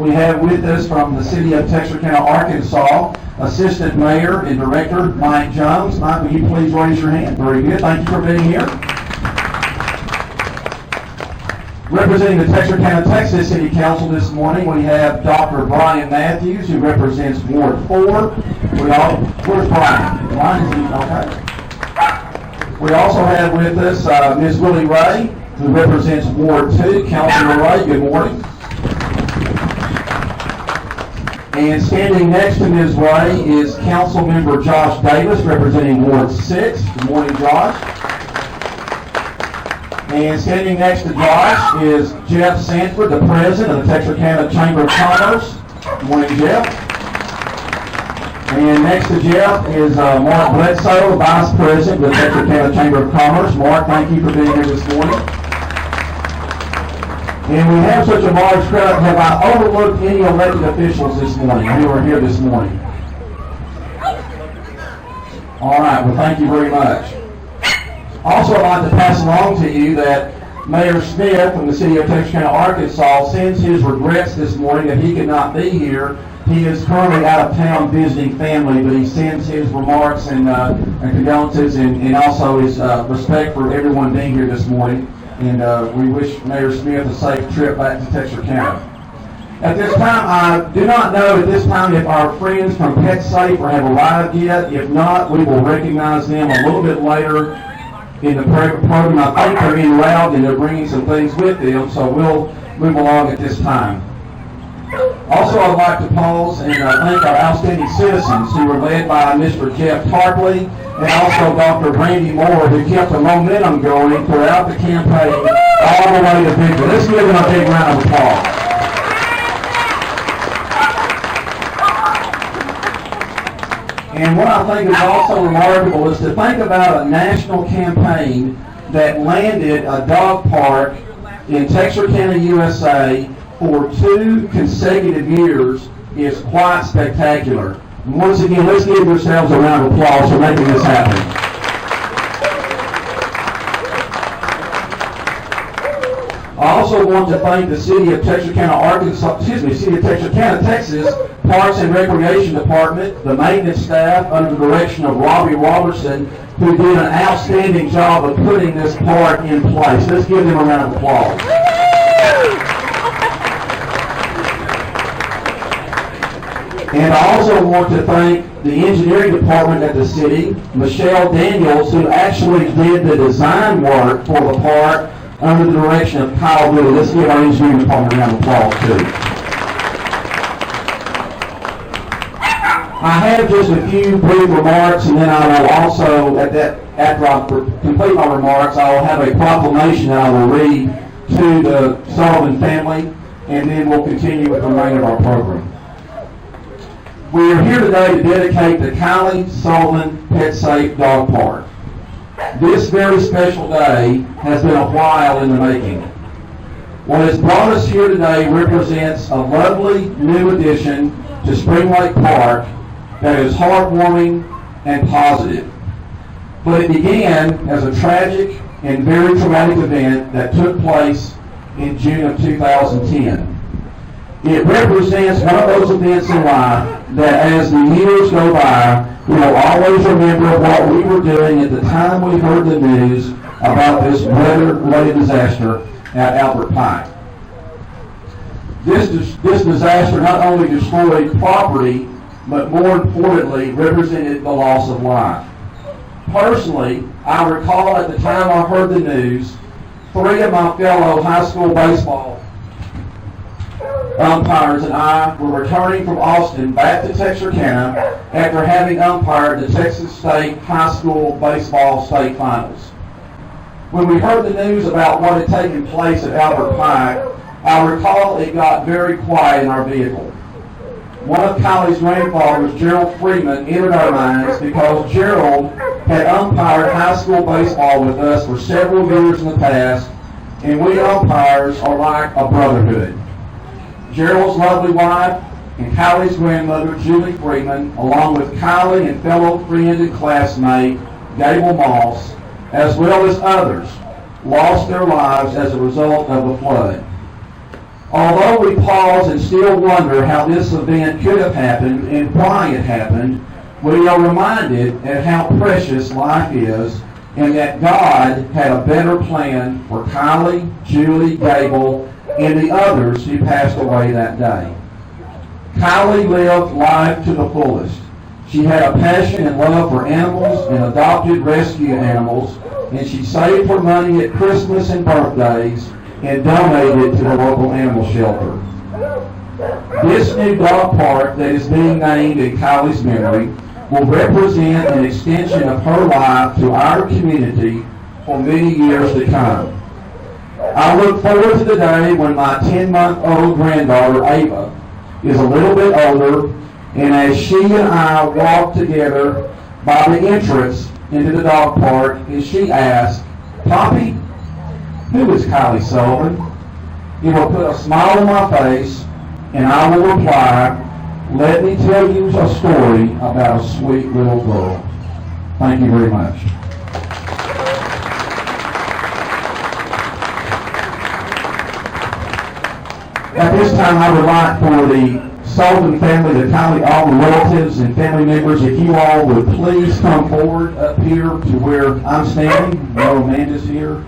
we have with us from the city of Texarkana, Arkansas, Assistant Mayor and Director Mike Jones. Mike, will you please raise your hand? Very good. Thank you for being here. Representing the Texarkana, Texas City Council this morning, we have Dr. Brian Matthews, who represents Ward 4. Where's Brian? Brian, okay. We also have with us Ms. Willie Ray, who represents Ward 2. Councilor Ray, good morning. And standing next to Ms. Ray is Council Member Josh Davis, representing Ward 6. Good morning, Josh. And standing next to Josh is Jeff Sanford, the President of the Texarkana Chamber of Commerce. Good morning, Jeff. And next to Jeff is Mark Bledsoe, Vice President of the Texarkana Chamber of Commerce. Mark, thank you for being here this morning. And we have such a large crowd. Have I overlooked any elected officials this morning who are here this morning? All right, well, thank you very much. Also, I'd like to pass along to you that Mayor Smith from the city of Texarkana, Arkansas, sends his regrets this morning that he could not be here. He is currently out of town visiting family, but he sends his remarks and condolences and also his respect for everyone being here this morning. And we wish Mayor Smith a safe trip back to Texarkana. At this time, I do not know at this time if our friends from PetSafe have arrived yet. If not, we will recognize them a little bit later in the program. I think they're in route and they're bringing some things with them, so we'll move along at this time. Also, I'd like to pause and thank our outstanding citizens who were led by Mr. Jeff Tarpley and also Dr. Randy Moore, who kept the momentum going throughout the campaign all the way to victory. Let's give them a big round of applause. And what I think is also remarkable is to think about a national campaign that landed a dog park in Texarkana, USA for 2 consecutive years is quite spectacular. And once again, let's give yourselves a round of applause for making this happen. I also want to thank the city of Texarkana, city of Texarkana, Texas, Parks and Recreation Department, the maintenance staff under the direction of Robbie Robertson, who did an outstanding job of putting this park in place. Let's give them a round of applause. And I also want to thank the engineering department at the city, Michelle Daniels, who actually did the design work for the park under the direction of Kyle Wood. Let's give our engineering department a round of applause too. I have just a few brief remarks, and then I will also, after I complete my remarks, I will have a proclamation that I will read to the Sullivan family, and then we'll continue with the remainder of our program. We are here today to dedicate the Kylee Sullivan PetSafe Dog Park. This very special day has been a while in the making. What has brought us here today represents a lovely new addition to Spring Lake Park that is heartwarming and positive. But it began as a tragic and very traumatic event that took place in June of 2010. It represents one of those events in life that as the years go by, we will always remember what we were doing at the time we heard the news about this weather-related disaster at Albert Pike. This disaster not only destroyed property, but more importantly, represented the loss of life. Personally, I recall at the time I heard the news, 3 of my fellow high school baseball umpires and I were returning from Austin back to Texarkana after having umpired the Texas State High School Baseball State Finals. When we heard the news about what had taken place at Albert Pike, I recall it got very quiet in our vehicle. One of Kylie's grandfathers, Gerald Freeman, entered our minds because Gerald had umpired high school baseball with us for several years in the past, and we umpires are like a brotherhood. Gerald's lovely wife and Kylie's grandmother, Julie Freeman, along with Kylee and fellow friend and classmate, Gable Moss, as well as others, lost their lives as a result of the flood. Although we pause and still wonder how this event could have happened and why it happened, we are reminded of how precious life is and that God had a better plan for Kylee, Julie, Gable, and the others who passed away that day. Kylee lived life to the fullest. She had a passion and love for animals and adopted rescue animals, and she saved her money at Christmas and birthdays and donated to the local animal shelter. This new dog park that is being named in Kylie's memory will represent an extension of her life to our community for many years to come. I look forward to the day when my 10-month-old granddaughter, Ava, is a little bit older, and as she and I walk together by the entrance into the dog park, and she asks, "Poppy, who is Kylee Sullivan?" It will put a smile on my face, and I will reply, "Let me tell you a story about a sweet little girl." Thank you very much. At this time, I would like for the Sullivan family, the Kylee, all the relatives and family members, if you all would please come forward up here to where I'm standing. No, Amanda's here.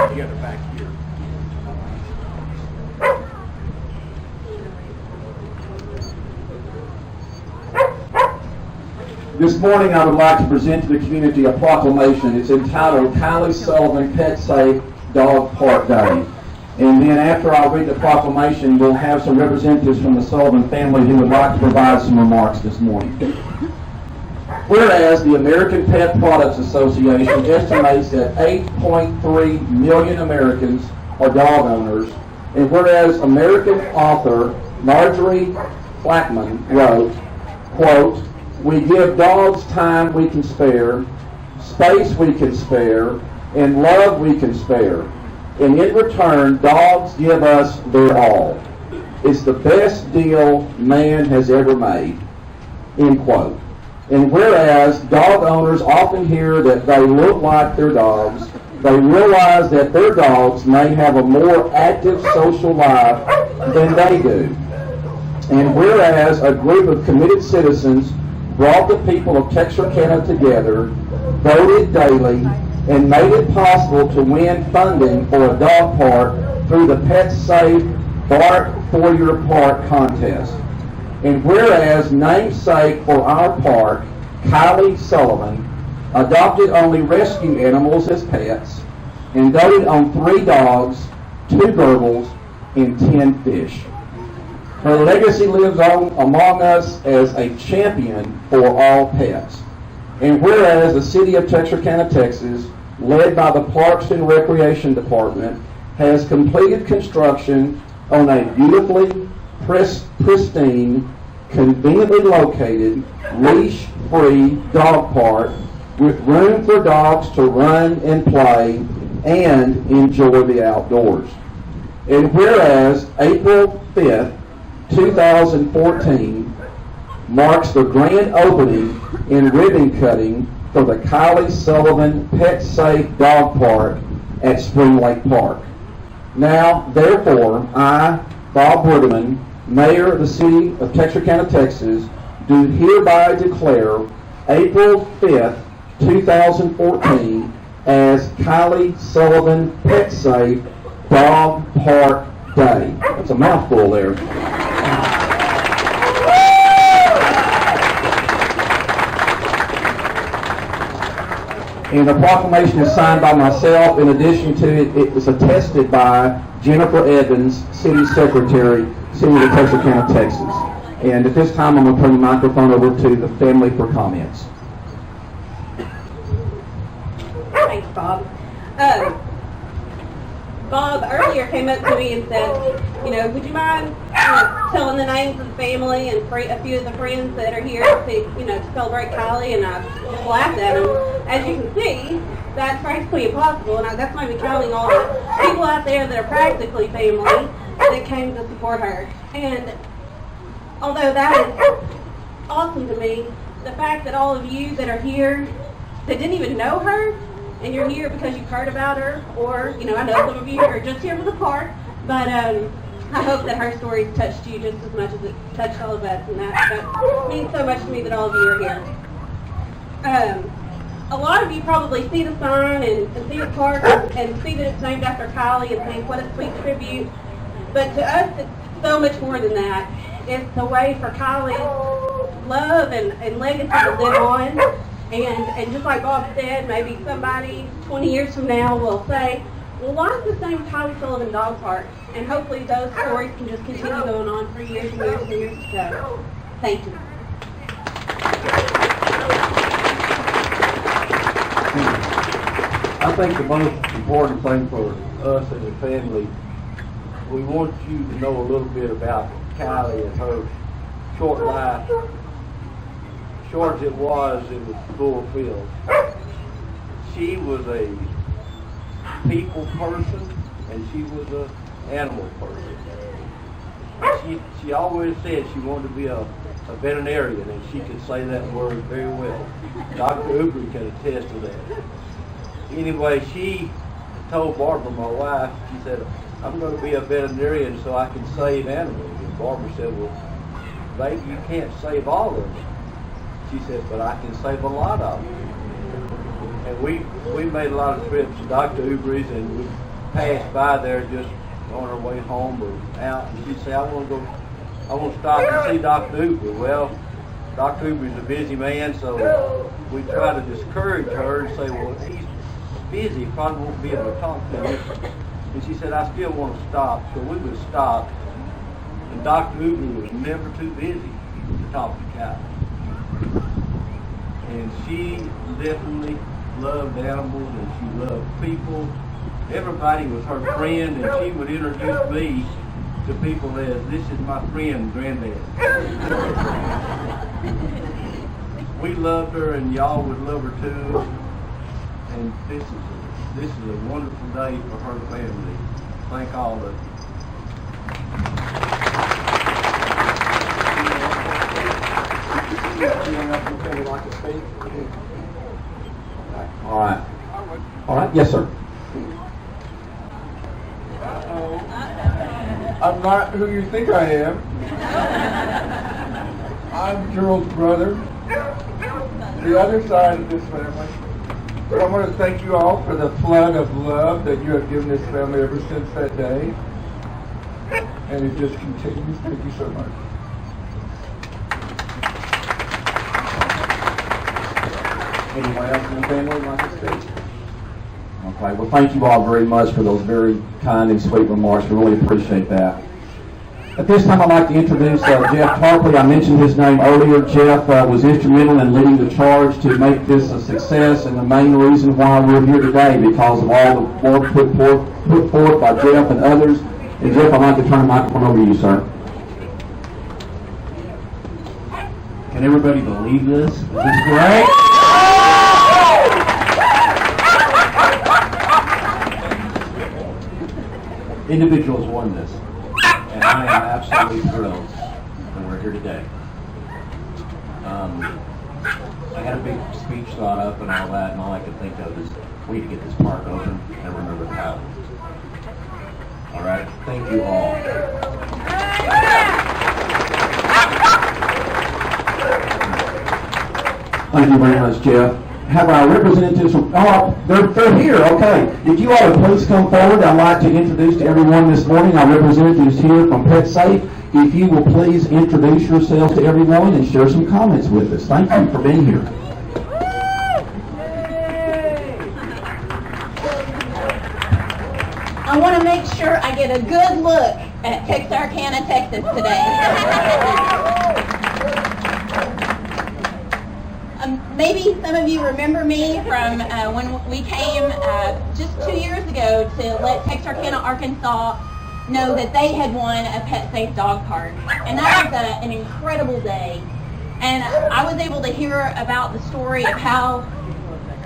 Together back here. This morning I would like to present to the community a proclamation. It's entitled Kylee Sullivan PetSafe Dog Park Day. And then after I read the proclamation, we'll have some representatives from the Sullivan family who would like to provide some remarks this morning. Whereas the American Pet Products Association estimates that 8.3 million Americans are dog owners, and whereas American author Marjorie Flackman wrote, quote, "We give dogs time we can spare, space we can spare, and love we can spare. And in return, dogs give us their all. It's the best deal man has ever made." End quote. And whereas dog owners often hear that they look like their dogs, they realize that their dogs may have a more active social life than they do. And whereas a group of committed citizens brought the people of Texarkana together, voted daily, and made it possible to win funding for a dog park through the PetSafe Bark For Your Park contest. And whereas namesake for our park, Kylee Sullivan, adopted only rescue animals as pets, and doted on 3 dogs, 2 gerbils, and 10 fish. Her legacy lives on among us as a champion for all pets. And whereas the city of Texarkana, Texas, led by the Parks and Recreation Department, has completed construction on a beautifully pristine, conveniently located, leash-free dog park with room for dogs to run and play and enjoy the outdoors. And whereas April 5th, 2014 marks the grand opening and ribbon cutting for the Kylee Sullivan PetSafe Dog Park at Spring Lake Park. Now, therefore, I, Bob Brueggemann, Mayor of the City of Texarkana, Texas, do hereby declare April 5th, 2014 as Kylee Sullivan PetSafe Dog Park Day. That's a mouthful there. And the proclamation is signed by myself. In addition to it, it was attested by Jennifer Evans, City Secretary, City of Texarkana, Texas. And at this time, I'm going to turn the microphone over to the family for comments. Thanks, Bob. Bob earlier came up to me and said, would you mind telling the names of the family and a few of the friends that are here to celebrate Kylee? And I just laughed at him. As you can see, that's practically impossible, and that's maybe counting all the people out there that are practically family. that came to support her. And although that is awesome to me, the fact that all of you that are here that didn't even know her, and you're here because you've heard about her, or, you know, I know some of you are just here for the park, but I hope that her story's touched you just as much as it touched all of us, and that means so much to me that all of you are here. A lot of you probably see the sign and see the park and see that it's named after Kylee and think, what a sweet tribute. But to us, it's so much more than that. It's a way for Kylie's love and legacy to live on. And just like Bob said, maybe somebody 20 years from now will say, well, why is this named Kylee Sullivan Dog Park? And hopefully those stories can just continue going on for years and years and years to come. Thank you. I think the most important thing for us as a family, we want you to know a little bit about Kylee and her short life. Short as it was fulfilled. She was a people person and she was an animal person. She always said she wanted to be a veterinarian, and she could say that word very well. Dr. Ubry can attest to that. Anyway, she told Barbara, my wife, she said, I'm going to be a veterinarian so I can save animals. And Barbara said, well, baby, you can't save all of them. She said, but I can save a lot of them. And we made a lot of trips to Dr. Ubry's, and we passed by there just on our way home or out, and she'd say, I want to stop and see Dr. Ubry. Well, Dr. Ubry's a busy man, so we try to discourage her and say, well, he's busy, probably won't be able to talk to him. And she said, I still want to stop. So we would stop, and Dr. Ubry was never too busy to talk to Kylee. And she definitely loved animals, and she loved people. Everybody was her friend, and she would introduce me to people as, this is my friend, Granddad. We loved her, and y'all would love her too. And this is a wonderful day for her family. Thank all of you. All right. All right. Yes, sir. I'm not who you think I am. I'm Gerald's brother, the other side of this family. But I want to thank you all for the flood of love that you have given this family ever since that day. And it just continues. Thank you so much. Anyone else in the family like to speak? Okay, well, thank you all very much for those very kind and sweet remarks. We really appreciate that. At this time, I'd like to introduce Jeff Tarpley. I mentioned his name earlier. Jeff was instrumental in leading the charge to make this a success, and the main reason why we're here today because of all the work put forth by Jeff and others. And Jeff, I'd like to turn the microphone over to you, sir. Can everybody believe this? Is this great? Individuals won this, and I am absolutely thrilled that we're here today. I had a big speech thought up and all that, and all I could think of is we need to get this park open and remember Kylee. All right, thank you all. Thank you very much, Jeff. Have our representatives from, they're here, okay. If you all would please come forward, I'd like to introduce to everyone this morning our representatives here from PetSafe. If you will please introduce yourselves to everyone and share some comments with us. Thank you for being here. I want to make sure I get a good look at Texarkana, Texas today. Maybe some of you remember me from when we came just 2 years ago to let Texarkana, Arkansas know that they had won a PetSafe dog park. And that was an incredible day. And I was able to hear about the story of how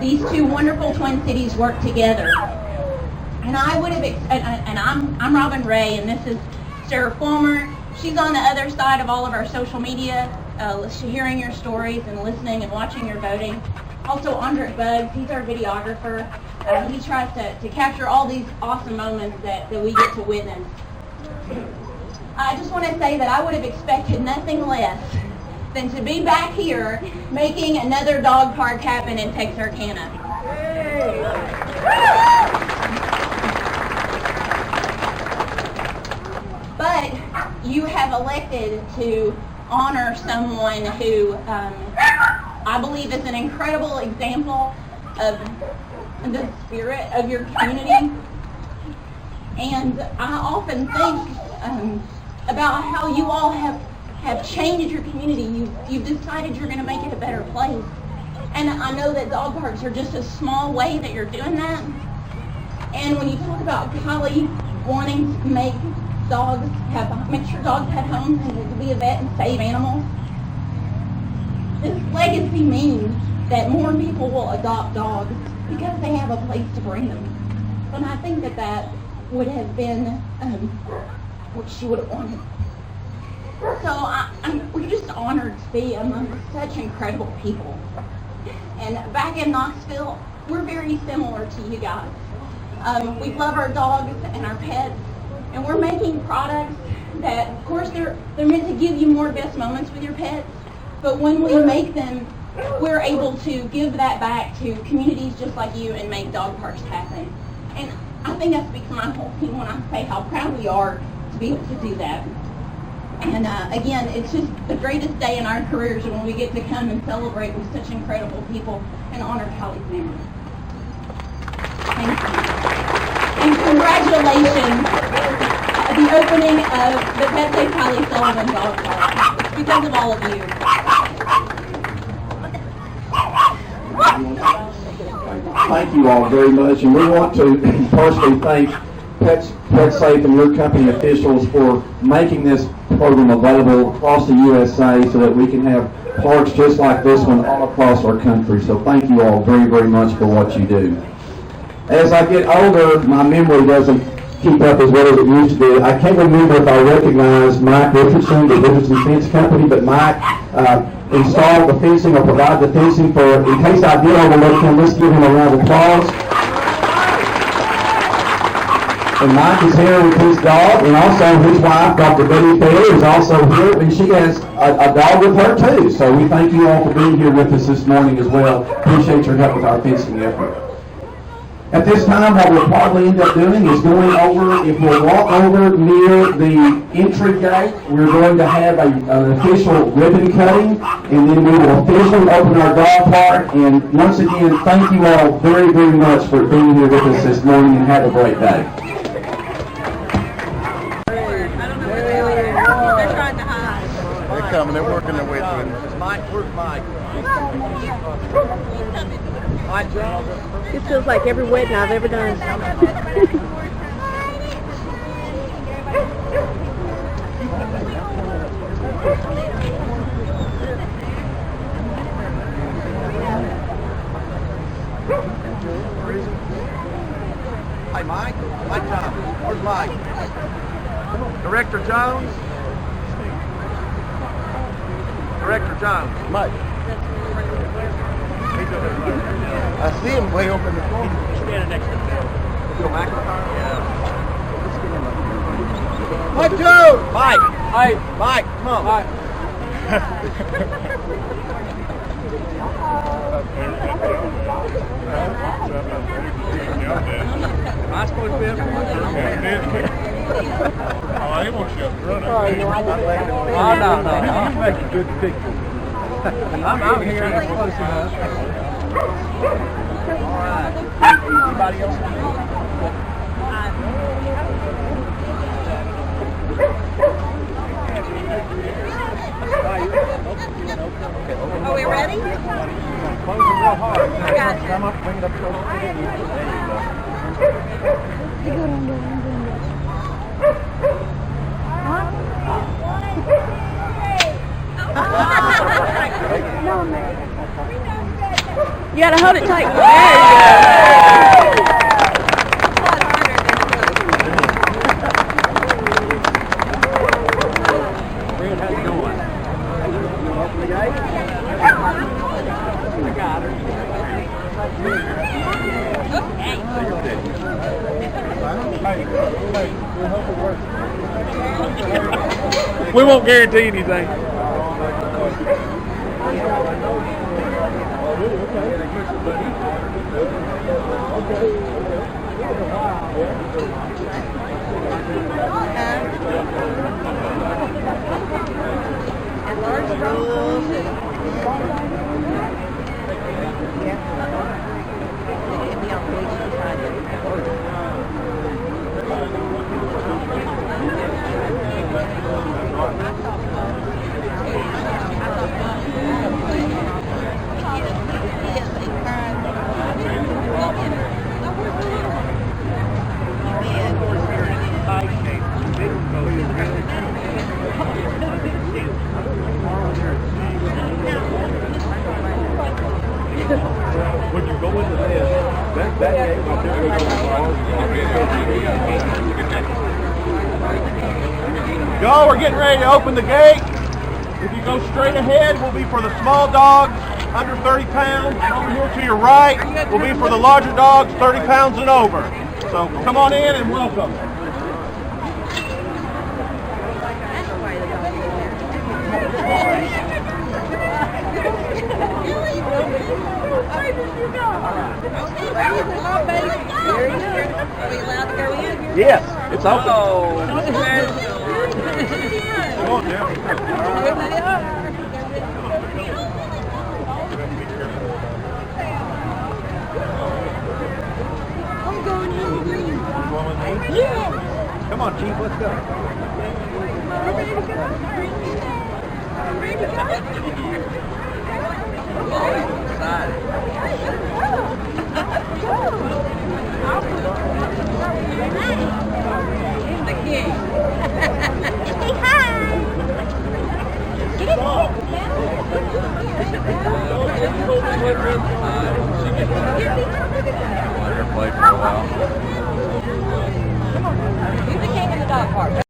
these two wonderful twin cities work together. And I would have, and I'm Robin Ray, and this is Sarah Fulmer, she's on the other side of all of our social media, hearing your stories and listening and watching your voting. Also, Andre Buggs, he's our videographer. He tries to capture all these awesome moments that we get to witness. I just want to say that I would have expected nothing less than to be back here making another dog park happen in Texarkana. But you have elected to honor someone who I believe is an incredible example of the spirit of your community. And I often think about how you all have changed your community. You've decided you're going to make it a better place. And I know that dog parks are just a small way that you're doing that. And when you talk about Kylee wanting to make sure dogs had homes and to be a vet and save animals, this legacy means that more people will adopt dogs because they have a place to bring them. And I think that would have been what she would have wanted. So we're just honored to be among such incredible people. And back in Knoxville, we're very similar to you guys. We love our dogs and our pets, and we're making products that, of course, they're meant to give you more best moments with your pets, but when we make them, we're able to give that back to communities just like you and make dog parks happen. And I think that speaks to my whole team when I say how proud we are to be able to do that. And again, it's just the greatest day in our careers when we get to come and celebrate with such incredible people and honor Kylie's memory. Thank you. And congratulations, the opening of the PetSafe Kylee Sullivan Dog Park. It's because of all of you. Thank you all very much, and we want to personally thank PetSafe and your company officials for making this program available across the USA so that we can have parks just like this one all across our country. So thank you all very, very much for what you do. As I get older, my memory doesn't keep up as well as it used to be. I can't remember if I recognized Mike Richardson, the Richardson Fence Company, but Mike installed the fencing or provided the fencing for, in case I did overlook him, let's give him a round of applause. And Mike is here with his dog, and also his wife, Dr. Betty Bailey, is also here, and she has a dog with her too. So we thank you all for being here with us this morning as well. Appreciate your help with our fencing effort. At this time, what we'll probably end up doing is going over, if we'll walk over near the entry gate, we're going to have an official ribbon cutting, and then we will officially open our dog park. And once again, thank you all very, very much for being here with us this morning, and have a great day. They're coming, they're working their way through. Mike, where's Mike? Mike, It feels like every wedding I've ever done. Hi, Mike. Mike Jones. Where's Mike? Director Jones? Director Jones. Mike. I see him way over in the corner. Standing next to him. Bill McIntyre? Yeah. Mike Jones! Mike! Hey! Mike, come on. Mike. Am I supposed to be up there? Oh, I want you to run up. No. I'm making good pictures. I'm out here close enough. All right. Anybody else? Are we ready? Close it real hard. I got you. Come up, bring it up close to you. There you go. You gotta hold it tight. There you go. the gate? I got her. We won't guarantee anything. When you go into this, that gate right there goes on. Y'all, we're getting ready to open the gate. If you go straight ahead, will be for the small dogs under 30 pounds. Over here to your right will be for the larger dogs 30 pounds and over. So come on in and welcome. Yes, it's open. Oh. Come on down. I'm going in green. You going with me? Yeah. Come on, Chief, let's go. I'm ready to go. I'm ready to go. Excited. The king. Say hi. Get it. Let her play for a while. You're the king in the dog park.